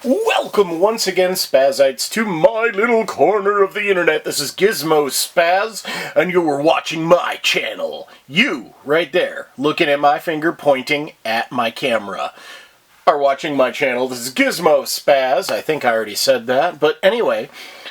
Welcome once again, Spazites, to my little corner of the internet. This is Gizmo Spaz, and you were watching my channel. You, right there, looking at my finger pointing at my camera, are watching my channel. This is Gizmo Spaz. I think I already said that, but anyway,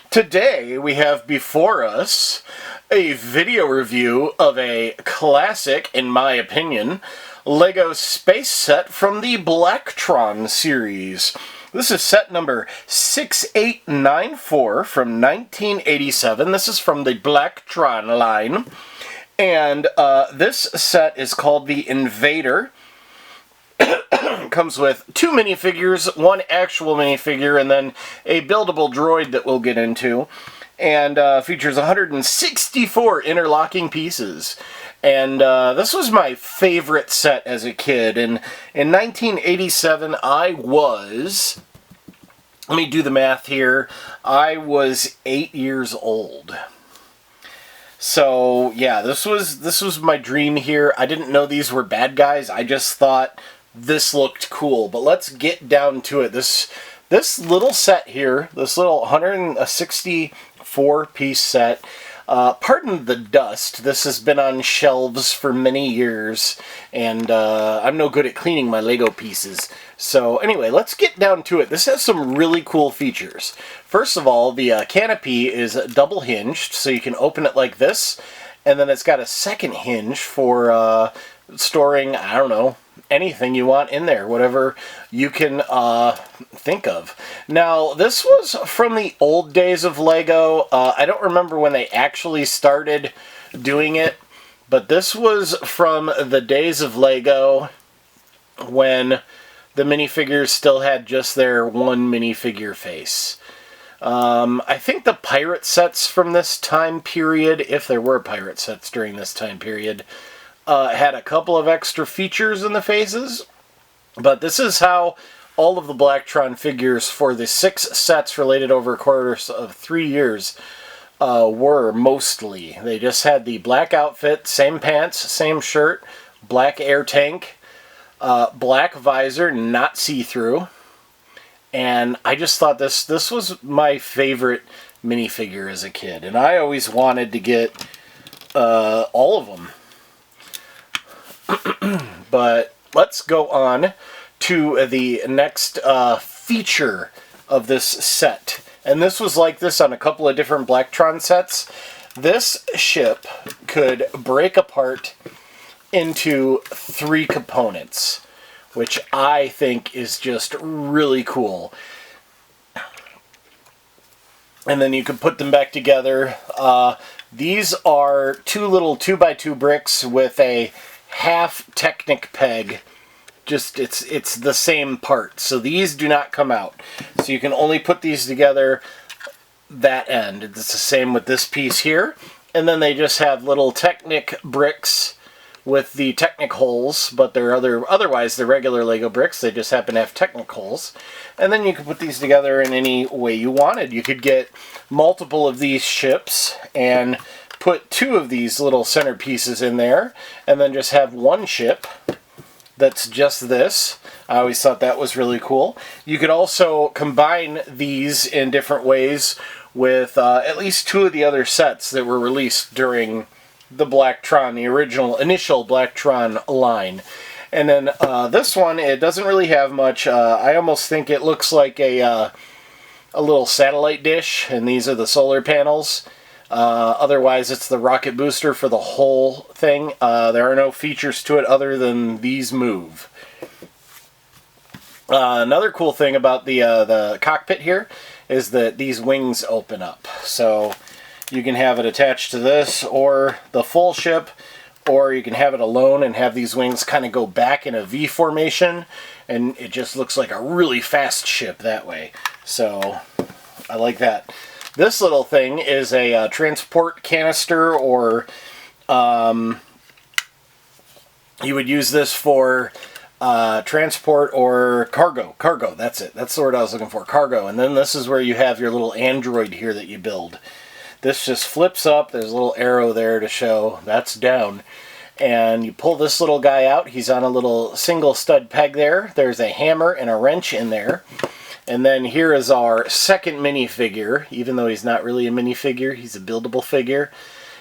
today we have before us a video review of a classic, in my opinion, Lego space set from the Blacktron series. This is set number 6894 from 1987. This is from the Blacktron line. And this set is called the Invader. Comes with 2 minifigures, 1 actual minifigure, and then a buildable droid that we'll get into. And features 164 interlocking pieces. And this was my favorite set as a kid. And in 1987, I was, let me do the math here, I was 8 years old. So yeah, this was my dream here. I didn't know these were bad guys. I just thought this looked cool. But let's get down to it. This little set here, this little 164 piece set. Pardon the dust, this has been on shelves for many years, and I'm no good at cleaning my Lego pieces. So anyway, let's get down to it. This has some really cool features. First of all, the canopy is double hinged, so you can open it like this, and then it's got a second hinge for storing, I don't know, anything you want in there, whatever you can think of. Now, this was from the old days of Lego. I don't remember when they actually started doing it, but this was from the days of Lego when the minifigures still had just their one minifigure face. I think the pirate sets from this time period, if there were pirate sets during this time period, had a couple of extra features in the faces, but this is how all of the Blacktron figures for the 6 sets related over a course of 3 years were mostly. They just had the black outfit, same pants, same shirt, black air tank, black visor, not see-through, and I just thought this was my favorite minifigure as a kid, and I always wanted to get all of them. But let's go on to the next feature of this set. And this was like this on a couple of different Blacktron sets. This ship could break apart into 3 components, which I think is just really cool. And then you could put them back together. These are 2 little 2x2 bricks with a half Technic peg. Just it's the same part, so these do not come out, so you can only put these together that end. It's the same with this piece here, and then they just have little Technic bricks with the Technic holes, but they're otherwise they're regular Lego bricks. They just happen to have Technic holes, and then you can put these together in any way you wanted. You could get multiple of these ships and put 2 of these little centerpieces in there, and then just have 1 ship that's just this. I always thought that was really cool. You could also combine these in different ways with at least 2 of the other sets that were released during the Blacktron, the initial Blacktron line. And then this one, it doesn't really have much. I almost think it looks like a little satellite dish, and these are the solar panels. Otherwise, it's the rocket booster for the whole thing. There are no features to it other than these move. Another cool thing about the cockpit here is that these wings open up. So you can have it attached to this or the full ship, or you can have it alone and have these wings kind of go back in a V formation, and it just looks like a really fast ship that way. So I like that. This little thing is a transport canister, or you would use this for transport or cargo. Cargo, that's it. That's the word I was looking for, cargo. And then this is where you have your little android here that you build. This just flips up. There's a little arrow there to show that's down. And you pull this little guy out. He's on a little single stud peg there. There's a hammer and a wrench in there. And then here is our second minifigure, even though he's not really a minifigure, he's a buildable figure.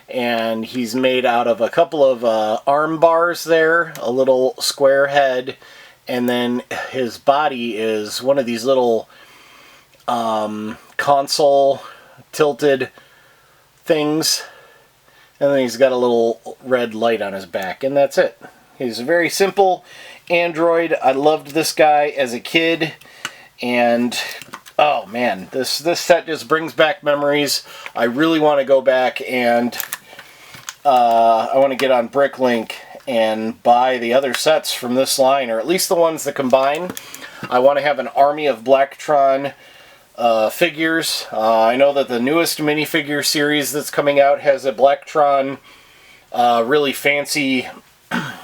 And he's made out of a couple of arm bars there, a little square head, and then his body is one of these little console tilted things. And then he's got a little red light on his back, and that's it. He's a very simple android. I loved this guy as a kid, and oh man, this set just brings back memories. I really want to go back and I want to get on Bricklink and buy the other sets from this line, or at least the ones that combine. I want to have an army of Blacktron figures. I know that the newest minifigure series that's coming out has a Blacktron really fancy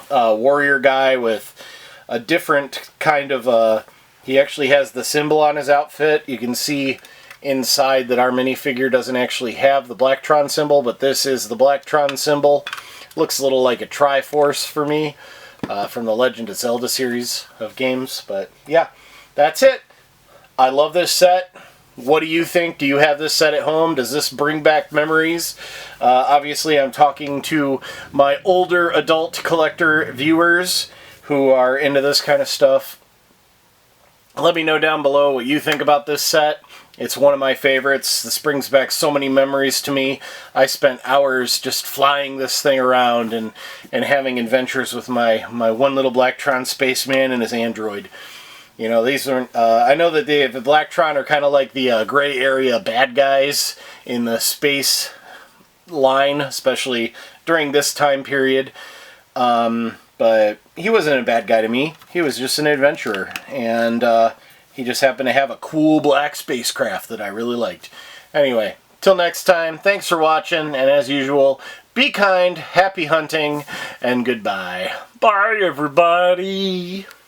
warrior guy with a different kind of he actually has the symbol on his outfit. You can see inside that our minifigure doesn't actually have the Blacktron symbol, but this is the Blacktron symbol. Looks a little like a Triforce for me from the Legend of Zelda series of games. But yeah, that's it. I love this set. What do you think? Do you have this set at home? Does this bring back memories? Obviously, I'm talking to my older adult collector viewers who are into this kind of stuff. Let me know down below what you think about this set. It's one of my favorites. This brings back so many memories to me. I spent hours just flying this thing around and having adventures with my one little Blacktron spaceman and his android. You know, these are, I know that the Blacktron are kind of like the gray area bad guys in the space line, especially during this time period. But he wasn't a bad guy to me. He was just an adventurer. And he just happened to have a cool black spacecraft that I really liked. Anyway, till next time, thanks for watching. And as usual, be kind, happy hunting, and goodbye. Bye, everybody.